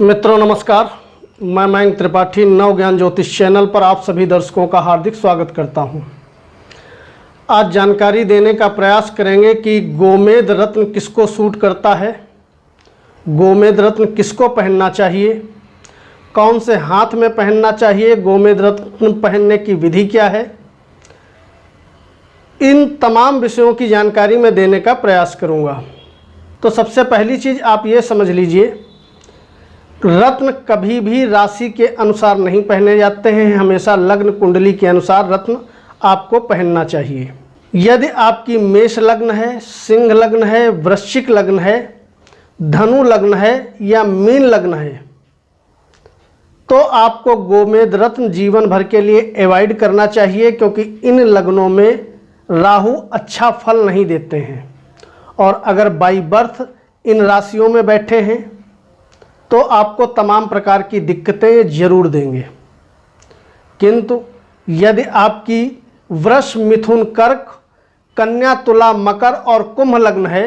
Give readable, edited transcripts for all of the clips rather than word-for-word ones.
मित्रों नमस्कार, मैं मयंक त्रिपाठी नव ज्ञान ज्योतिष चैनल पर आप सभी दर्शकों का हार्दिक स्वागत करता हूं। आज जानकारी देने का प्रयास करेंगे कि गोमेद रत्न किसको सूट करता है, गोमेद रत्न किसको पहनना चाहिए, कौन से हाथ में पहनना चाहिए, गोमेद रत्न पहनने की विधि क्या है। इन तमाम विषयों की जानकारी मैं देने का प्रयास करूंगा। तो सबसे पहली चीज़ आप ये समझ लीजिए, रत्न कभी भी राशि के अनुसार नहीं पहने जाते हैं, हमेशा लग्न कुंडली के अनुसार रत्न आपको पहनना चाहिए। यदि आपकी मेष लग्न है, सिंह लग्न है, वृश्चिक लग्न है, धनु लग्न है या मीन लग्न है, तो आपको गोमेद रत्न जीवन भर के लिए अवॉइड करना चाहिए, क्योंकि इन लग्नों में राहु अच्छा फल नहीं देते हैं। और अगर बाई बर्थ इन राशियों में बैठे हैं तो आपको तमाम प्रकार की दिक्कतें जरूर देंगे। किंतु यदि आपकी वृष, मिथुन, कर्क, कन्या, तुला, मकर और कुंभ लग्न है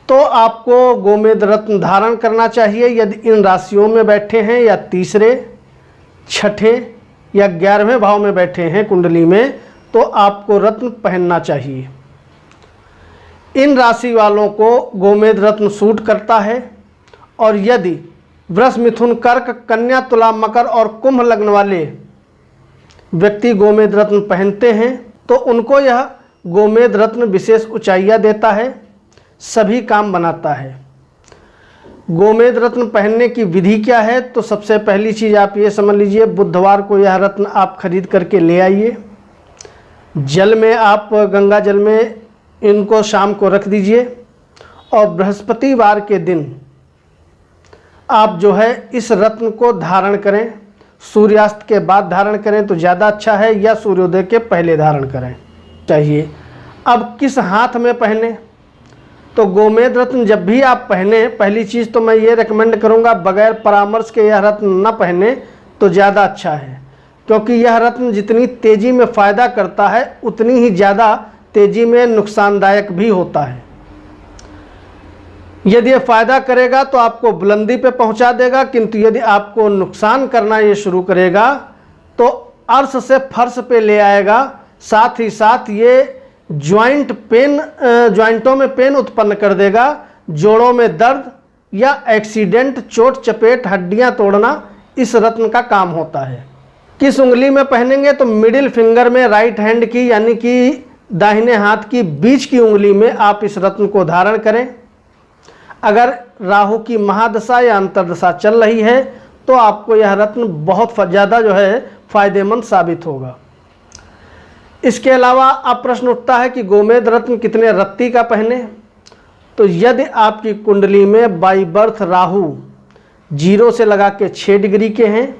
तो आपको गोमेद रत्न धारण करना चाहिए। यदि इन राशियों में बैठे हैं या तीसरे, छठे या 11वें भाव में बैठे हैं कुंडली में, तो आपको रत्न पहनना चाहिए। इन राशि वालों को गोमेद रत्न सूट करता है। और यदि वृष, मिथुन, कर्क, कन्या, तुला, मकर और कुंभ लग्न वाले व्यक्ति गोमेद रत्न पहनते हैं तो उनको यह गोमेद रत्न विशेष ऊंचाइयां देता है, सभी काम बनाता है। गोमेद रत्न पहनने की विधि क्या है, तो सबसे पहली चीज़ आप ये समझ लीजिए, बुधवार को यह रत्न आप खरीद करके ले आइए। जल में आप गंगा जल में इनको शाम को रख दीजिए और बृहस्पतिवार के दिन आप जो है इस रत्न को धारण करें। सूर्यास्त के बाद धारण करें तो ज़्यादा अच्छा है, या सूर्योदय के पहले धारण करें चाहिए। अब किस हाथ में पहने, तो गोमेद रत्न जब भी आप पहने, पहली चीज़ तो मैं ये रेकमेंड करूँगा, बगैर परामर्श के यह रत्न न पहने तो ज़्यादा अच्छा है, क्योंकि यह रत्न जितनी तेज़ी में फ़ायदा करता है उतनी ही ज़्यादा तेज़ी में नुकसानदायक भी होता है। यदि ये फ़ायदा करेगा तो आपको बुलंदी पे पहुंचा देगा, किंतु यदि आपको नुकसान करना ये शुरू करेगा तो अर्श से फर्श पे ले आएगा। साथ ही साथ ये ज्वाइंटों में पेन उत्पन्न कर देगा, जोड़ों में दर्द या एक्सीडेंट, चोट चपेट, हड्डियां तोड़ना इस रत्न का काम होता है। किस उंगली में पहनेंगे, तो मिडिल फिंगर में राइट हैंड की यानी कि दाहिने हाथ की बीच की उंगली में आप इस रत्न को धारण करें। अगर राहु की महादशा या अंतर्दशा चल रही है तो आपको यह रत्न बहुत ज़्यादा जो है फायदेमंद साबित होगा। इसके अलावा अब प्रश्न उठता है कि गोमेद रत्न कितने रत्ती का पहने, तो यदि आपकी कुंडली में बाई बर्थ राहु 0 से लगा के 6 डिग्री के हैं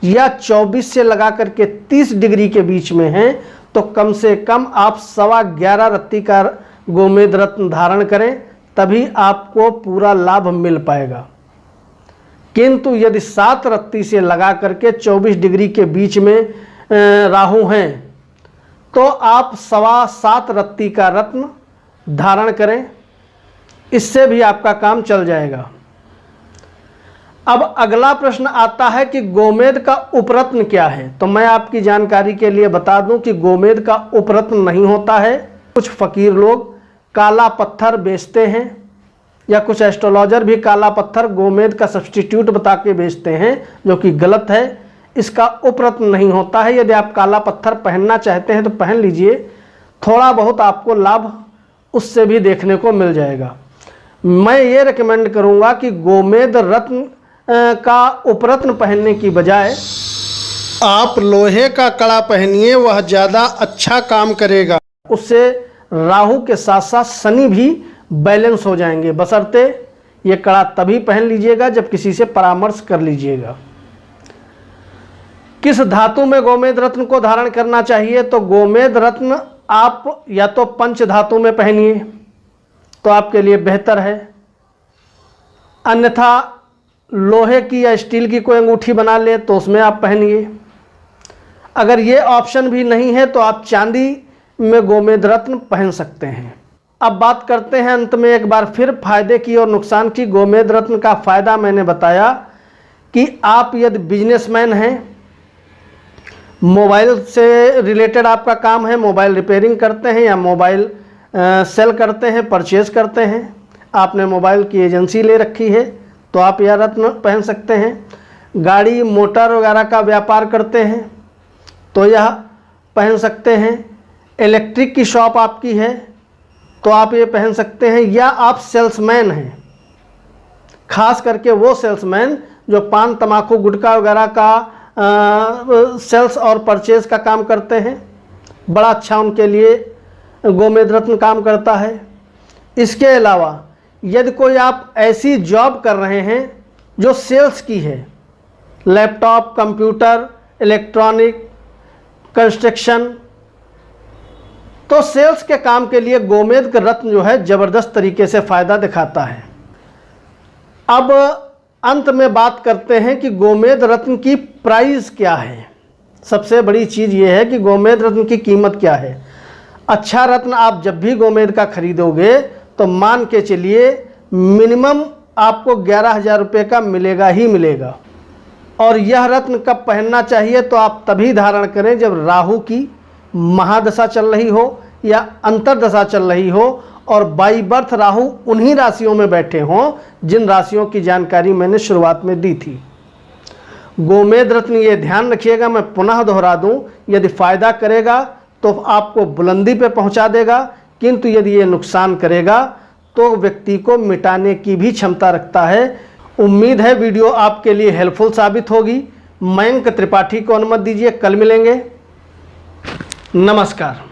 या 24 से लगा करके 30 डिग्री के बीच में हैं, तो कम से कम आप 11.25 रत्ती का गोमेद रत्न धारण करें, तभी आपको पूरा लाभ मिल पाएगा। किंतु यदि 7 रत्ती से लगा करके 24 डिग्री के बीच में राहु हैं तो आप 7.25 रत्ती का रत्न धारण करें, इससे भी आपका काम चल जाएगा। अब अगला प्रश्न आता है कि गोमेद का उपरत्न क्या है, तो मैं आपकी जानकारी के लिए बता दूं कि गोमेद का उपरत्न नहीं होता है। कुछ फकीर लोग काला पत्थर बेचते हैं या कुछ एस्ट्रोलॉजर भी काला पत्थर गोमेद का सब्स्टिट्यूट बता के बेचते हैं, जो कि गलत है। इसका उपरत्न नहीं होता है। यदि आप काला पत्थर पहनना चाहते हैं तो पहन लीजिए, थोड़ा बहुत आपको लाभ उससे भी देखने को मिल जाएगा। मैं ये रेकमेंड करूँगा कि गोमेद रत्न का उपरत्न पहनने की बजाय आप लोहे का कड़ा पहनिए, वह ज़्यादा अच्छा काम करेगा। उससे राहु के साथ साथ शनि भी बैलेंस हो जाएंगे, बशर्ते ये कड़ा तभी पहन लीजिएगा जब किसी से परामर्श कर लीजिएगा। किस धातु में गोमेद रत्न को धारण करना चाहिए, तो गोमेद रत्न आप या तो पंच धातु में पहनिए तो आपके लिए बेहतर है, अन्यथा लोहे की या स्टील की कोई अंगूठी बना ले तो उसमें आप पहनिए। अगर ये ऑप्शन भी नहीं है तो आप चांदी में गोमेद रत्न पहन सकते हैं। अब बात करते हैं अंत में एक बार फिर फायदे की और नुकसान की। गोमेद रत्न का फायदा मैंने बताया कि आप यदि बिजनेसमैन हैं, मोबाइल से रिलेटेड आपका काम है, मोबाइल रिपेयरिंग करते हैं या मोबाइल सेल करते हैं, परचेज करते हैं, आपने मोबाइल की एजेंसी ले रखी है तो आप यह रत्न पहन सकते हैं। गाड़ी मोटर वगैरह का व्यापार करते हैं तो यह पहन सकते हैं। इलेक्ट्रिक की शॉप आपकी है तो आप ये पहन सकते हैं। या आप सेल्समैन हैं, खास करके वो सेल्समैन जो पान तंबाकू गुटखा वगैरह का सेल्स और परचेज का काम करते हैं, बड़ा अच्छा उनके लिए गोमेद रत्न काम करता है। इसके अलावा यदि कोई आप ऐसी जॉब कर रहे हैं जो सेल्स की है, लैपटॉप, कंप्यूटर, इलेक्ट्रॉनिक, कंस्ट्रक्शन, तो सेल्स के काम के लिए गोमेद का रत्न जो है ज़बरदस्त तरीके से फ़ायदा दिखाता है। अब अंत में बात करते हैं कि गोमेद रत्न की प्राइस क्या है। सबसे बड़ी चीज़ ये है कि गोमेद रत्न की कीमत क्या है। अच्छा रत्न आप जब भी गोमेद का खरीदोगे तो मान के चलिए मिनिमम आपको 11,000 रुपये का मिलेगा ही मिलेगा। और यह रत्न कब पहनना चाहिए, तो आप तभी धारण करें जब राहु की महादशा चल रही हो या अंतरदशा चल रही हो और बाई बर्थ राहु उन्हीं राशियों में बैठे हों जिन राशियों की जानकारी मैंने शुरुआत में दी थी। गोमेद रत्न ये ध्यान रखिएगा, मैं पुनः दोहरा दूं, यदि फ़ायदा करेगा तो आपको बुलंदी पे पहुंचा देगा, किंतु यदि ये नुकसान करेगा तो व्यक्ति को मिटाने की भी क्षमता रखता है। उम्मीद है वीडियो आपके लिए हेल्पफुल साबित होगी। मयंक त्रिपाठी को अनुमति दीजिए, कल मिलेंगे। नमस्कार।